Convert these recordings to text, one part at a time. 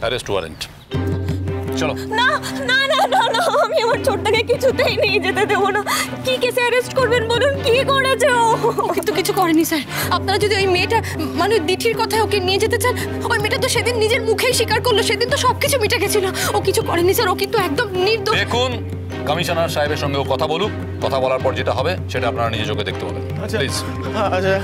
Arrest warrant. চলো। না না না না না, আমি আমার ছোটটাকে কিছুতেই নিয়ে যেতে দেবো না। কি কেসে অ্যারেস্ট করবেন বলুন? কি করেছে ও? ওকে তো কিছু করেনি স্যার। আপনারা যদি ওই মেয়েটা মানে দিঠির কথা ওকে নিয়ে যেতে চান, ওই মেয়েটা তো সেদিন নিজের মুখেই স্বীকার করলো সেদিন তো সবকিছু মিটে গেছিল। ও কিছু করেনি স্যার, ও কিন্তু একদম নির্দোষ। দেখুন কমিশনার সাহেবের সঙ্গে কথা বলুক, কথা বলার পর যেটা হবে সেটা আপনারা নিজে চোখে দেখতে পাবেন। প্লিজ। আচ্ছা,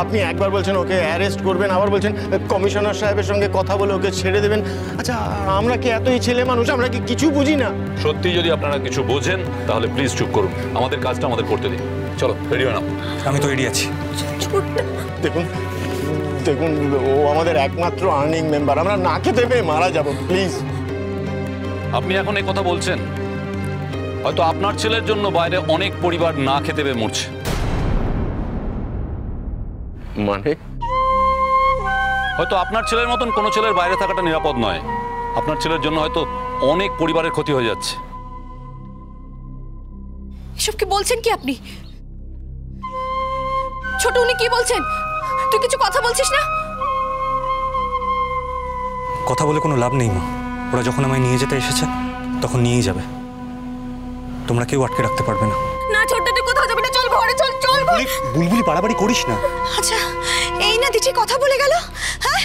আপনি একবার বলছেন ওকে অ্যারেস্ট করবেন, আবার বলছেন কমিশনার সাহেবের সঙ্গে কথা বলে ওকে ছেড়ে দেবেন। আচ্ছা, আমরা কি এতই ছেলে মানুষ, আমরা কি কিছু বুঝি না? সত্যি যদি আপনারা কিছু বোঝেন তাহলে প্লিজ চুপ করুন, আমাদের কাজটা আমাদের করতে দিন। চলো রেডি হয়ে নাও। আমি তো রেডি আছি। দেখুন দেখুন, ও আমাদের একমাত্র আর্নিং মেম্বার, আমরা না খেতে পেয়ে মারা যাব। প্লিজ। আপনি এখন এই কথা বলছেন, হয়তো আপনার ছেলের জন্য বাইরে অনেক পরিবার না খেতে পেয়ে মরছে। মানে? হয়তো আপনার ছেলের মতন কোনো ছেলের বাইরে থাকাটা নিরাপদ নয়। আপনার ছেলের জন্য হয়তো অনেক পরিবারের ক্ষতি হয়ে যাচ্ছে। এসব কি বলছেন কি আপনি? ছোট, উনি কি বলছেন? তুই কিছু কথা বলছিস না? কথা বলে কোনো লাভ নেই মা। ওরা যখন আমায় নিয়ে যেতে এসেছে তখন নিয়েই যাবে। তোমরা কেউ আটকে রাখতে পারবে না। না ছোটটা, তুই কোথাও যাবি না, চল ঘরে চল। চল বুলবুলি বাড়াবাড়ি করিস না। আচ্ছা, এই না দিঠি কথা বলে গেল। হ্যাঁ,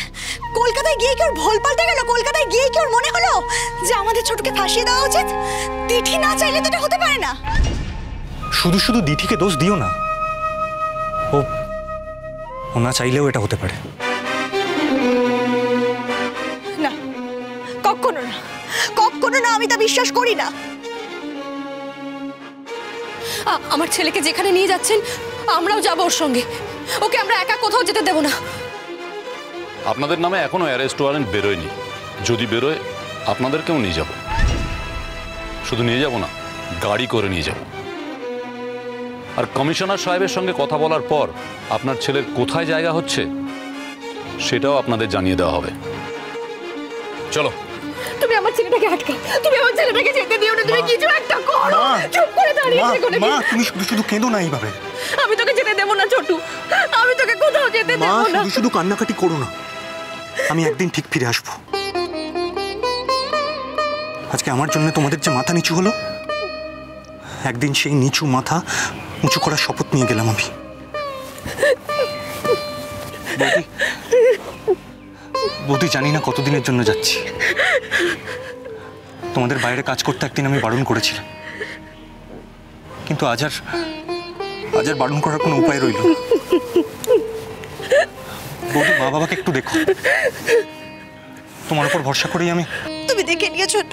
কলকাতায় গিয়ে কি ওর ভোল পাল্টে গেল? কলকাতায় গিয়ে কি ওর মনে হলো যে আমাদের ছোটকে ফাঁসিয়ে দেওয়া উচিত? দিঠি না চাইলে তো এটা হতে পারে না। শুধু শুধু দিঠিকে দোষ দিও না। ও না চাইলেও এটা হতে পারে। না, কখনো না, কখনো না, আমি তা বিশ্বাস করি না। আমার ছেলেকে যেখানে নিয়ে যাচ্ছেন আমরাও যাবো ওর সঙ্গে। ওকে আমরা একা কোথাও যেতে দেব না। আপনাদের নামে এখনো অ্যারেস্ট ওয়ারেন্ট বেরোয়নি। যদি বেরোয় আপনাদেরকেও নিয়ে যাব। শুধু নিয়ে যাব না, গাড়ি করে নিয়ে যাব। আর কমিশনার সাহেবের সঙ্গে কথা বলার পর আপনার ছেলের কোথায় জায়গা হচ্ছে সেটাও আপনাদের জানিয়ে দেওয়া হবে। চলো। তুমি আমার ছেলেটাকে আটকাও, তুমি আমার ছেলেটাকে যেতে দিও না, তুমি কিছু একটা করো। চুপ করে দাঁড়িয়ে থেকো না। মা, তুমি শুধু শুধু কেঁদো না এইভাবে। আমি তোকে যেতে দেব না ছোটু, আমি তোকে কোথাও যেতে দেব না। শুধু শুধু কান্নাকাটি করো না। আমি একদিন ঠিক ফিরে আসবো। আজকে আমার জন্য তোমাদের যে মাথা নিচু হলো, একদিন সেই নিচু মাথা উঁচু করার শপথ নিয়ে গেলাম আমি। বৌদি, জানি না কতদিনের জন্য যাচ্ছি। তোমাদের বাইরে কাজ করতে একদিন আমি বারণ করেছিলাম, কিন্তু আজ আর বারণ করার কোনো উপায় রইল না। বৌদি, মা বাবাকে একটু দেখো। তোমার উপর ভরসা করেই আমি। তুমি দেখে নিয়ে ছোট,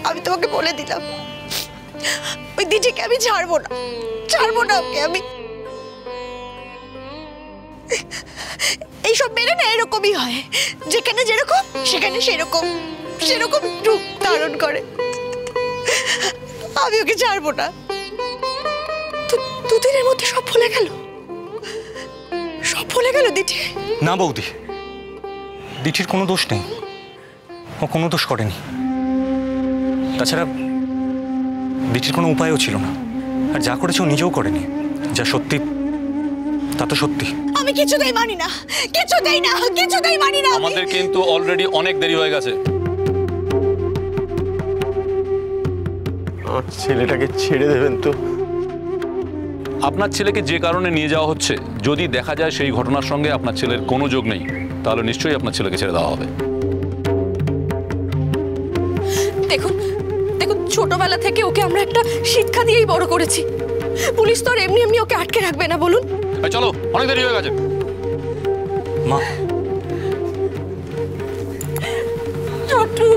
আমি তোমাকে বলে দিলাম ওই দিদিকে আমি ছাড়বো না, ছাড়বো না ওকে আমি। এইসব মেরে না এরকমই হয়, যেখানে যেরকম সেখানে সেরকম, সেরকম রূপ ধারণ করে। আমি ওকে ছাড়বো না। দুদিনের মধ্যে সব ভুলে গেল, সব ভুলে গেল দিঠি। না বৌদি, দিঠির কোনো দোষ নেই, ও কোনো দোষ করেনি। তাছাড়া দিঠির কোনো উপায়ও ছিল না, আর যা করেছে ও নিজেও করেনি। যা সত্যি তা তো সত্যি। আমি কিছুতেই মানি না, কিছুতেই না, কিছুতেই মানি না। আমাদের কিন্তু অলরেডি অনেক দেরি হয়ে গেছে। আমার ছেলেটাকে ছেড়ে দেবেন তো? আপনার ছেলেকে যে কারণে নিয়ে যাওয়া হচ্ছে, যদি দেখা যায় সেই ঘটনার সঙ্গে আপনার ছেলের কোনো যোগ নেই, তাহলে নিশ্চয়ই আপনার ছেলেকে ছেড়ে দেওয়া হবে। দেখুন দেখুন, ছোটবেলা থেকে ওকে আমরা একটা শিক্ষা দিয়েই বড় করেছি। পুলিশ তো আর এমনি এমনি ওকে আটকে রাখবে না, বলুন? চলো, অনেক দেরি হয়ে গেছে। মা, ছোটু,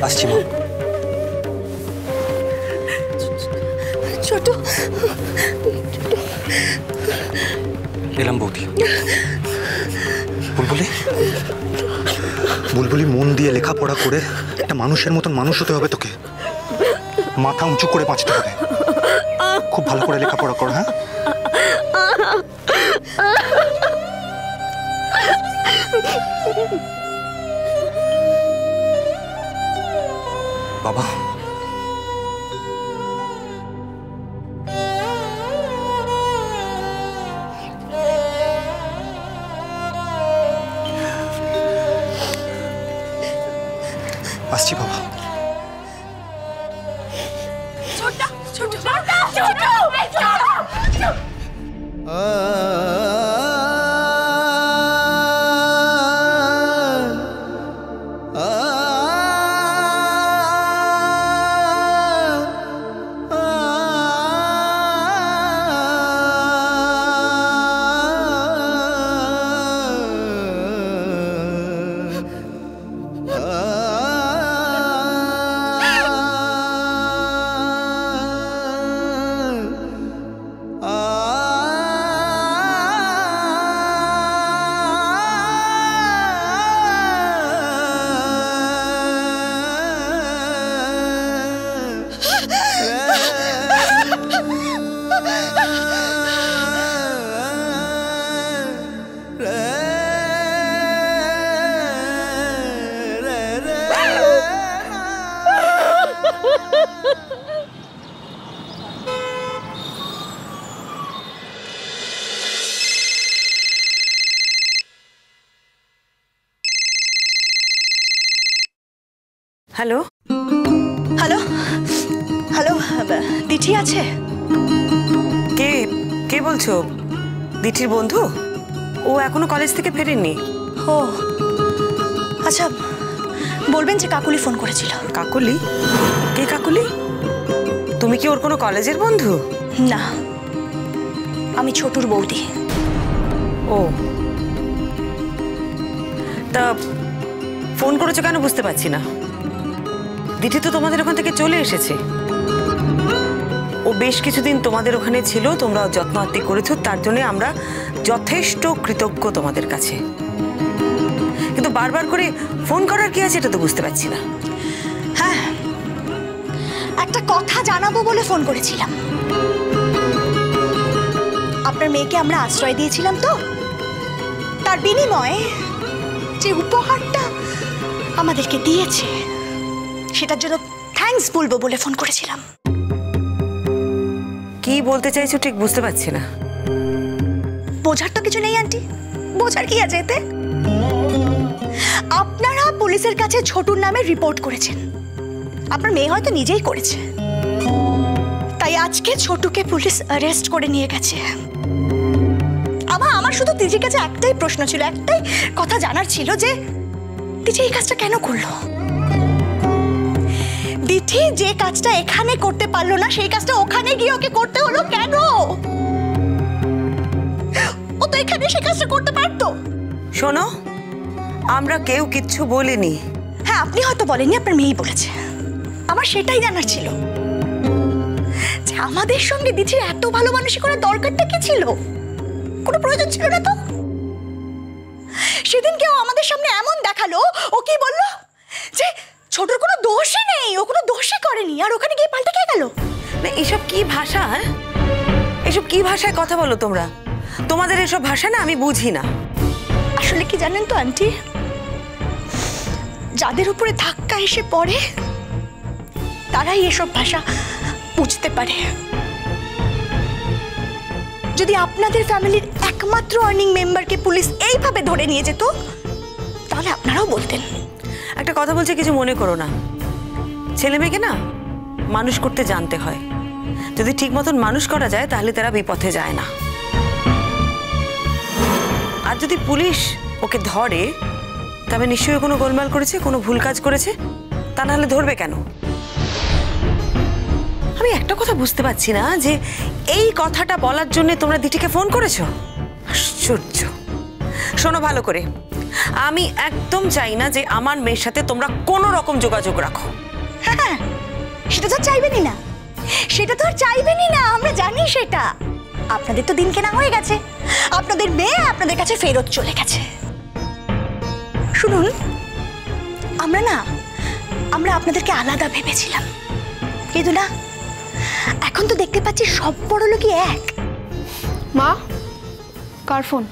আসছি মা। ছোট, এলাম বৌদি। বুলবুলি, বুলবুলি, মন দিয়ে লেখাপড়া করে একটা মানুষের মতন মানুষ হতে হবে তোকে। মাথা উঁচু করে বাঁচতে হবে। খুব ভালো করে লেখাপড়া কর। হ্যাঁ, বাবা। হ্যালো হ্যালো হ্যালো দিঠি আছে? কে কে বলছো? দিঠির বন্ধু? ও এখনো কলেজ থেকে ফেরেননি। ও আচ্ছা, বলবেন যে কাকুলি ফোন করেছিল। কাকুলি? কে কাকুলি? তুমি কি ওর কোনো কলেজের বন্ধু? না, আমি ছোটুর বৌদি। ও তা ফোন করেছো কেন বুঝতে পারছি না। দিঠি তো তোমাদের ওখান থেকে চলে এসেছে। ও বেশ কিছুদিন তোমাদের ওখানে ছিল, তোমরা যত্ন আত্তি করেছো, তার জন্য আমরা যথেষ্ট কৃতজ্ঞ তোমাদের কাছে। কিন্তু বারবার করে ফোন করার কি আছে এটা তো বুঝতে পারছি না। হ্যাঁ, একটা কথা জানাবো বলে ফোন করেছিলাম। আপনার মেয়েকে আমরা আশ্রয় দিয়েছিলাম তো, তার বিনিময়ে যে উপহারটা আমাদেরকে দিয়েছে সেটার জন্য থ্যাঙ্কস বলবো বলে ফোন করেছিলাম। কি বলতে চাইছো ঠিক বুঝতে পারছি না। বোঝার তো কিছু নেই আন্টি, বোঝার কি আছে এতে? আপনারা পুলিশের কাছে ছোটুর নামে রিপোর্ট করেছেন, আপনার মেয়ে হয়তো নিজেই করেছে, তাই আজকে ছোটুকে পুলিশ অ্যারেস্ট করে নিয়ে গেছে। আমার শুধু তিজির কাছে একটাই প্রশ্ন ছিল, একটাই কথা জানার ছিল যে তিজি এই কাজটা কেন করলো। দিঠি যে কাজটা এখানে করতে পারলো না সেই কাজটা ওখানে গিয়ে ওকে করতে হলো কেন? ও তো এখানে সেই কাজটা করতে পারতো। শোনো, আমরা কেউ কিচ্ছু বলিনি। হ্যাঁ, আপনি হয়তো বলেননি, আপনার মেয়েই বলেছে। আমার সেটাই জানার ছিল যে আমাদের সঙ্গে দিঠির এত ভালো মানুষই করার দরকারটা কি ছিল? কোনো প্রয়োজন ছিল না তো। সেদিন কেউ আমাদের সামনে এমন দেখালো, ও কি বললো যে ছোটর কোনো দোষই নেই, ও কোনো দোষই করেনি, আর ওখানে গিয়ে পাল্টে কে গেল? না, এসব কি ভাষা? হ্যাঁ, এসব কি ভাষায় কথা বলো তোমরা? তোমাদের এসব ভাষা না আমি বুঝি না। আসলে কি জানেন তো আন্টি, যাদের উপরে ধাক্কা এসে পড়ে তারাই এসব ভাষা বুঝতে পারে। যদি আপনাদের ফ্যামিলির একমাত্র আর্নিং মেম্বারকে পুলিশ এইভাবে ধরে নিয়ে যেত তাহলে আপনারাও বলতেন। একটা কথা বলছি, কিছু মনে করো না। ছেলে মেয়েকে না মানুষ করতে জানতে হয়। যদি ঠিক মতন মানুষ করা যায় তাহলে তারা বিপথে যায় না। আর যদি পুলিশ ওকে ধরে তবে নিশ্চয়ই কোনো গোলমাল করেছে, কোনো ভুল কাজ করেছে, তা নাহলে ধরবে কেন? আমি একটা কথা বুঝতে পারছি না যে এই কথাটা বলার জন্য তোমরা দিঠিকে ফোন করেছো। আশ্চর্য। শোনো ভালো করে, আমি একদম চাই না যে আমার মেয়ের সাথে তোমরা কোনো রকম যোগাযোগ রাখো। হ্যাঁ, সেটা তো চাইবেনই না, সেটা তো আর চাইবেনই না, আমরা জানি সেটা। আপনাদের তো দিন কেনা হয়ে গেছে, আপনাদের মেয়ে আপনাদের কাছে ফেরত চলে গেছে। শুনুন, আমরা আপনাদেরকে আলাদা ভেবেছিলাম, কিন্তু না, এখন তো দেখতে পাচ্ছি সব বড় লোকই এক। মা, কার ফোন?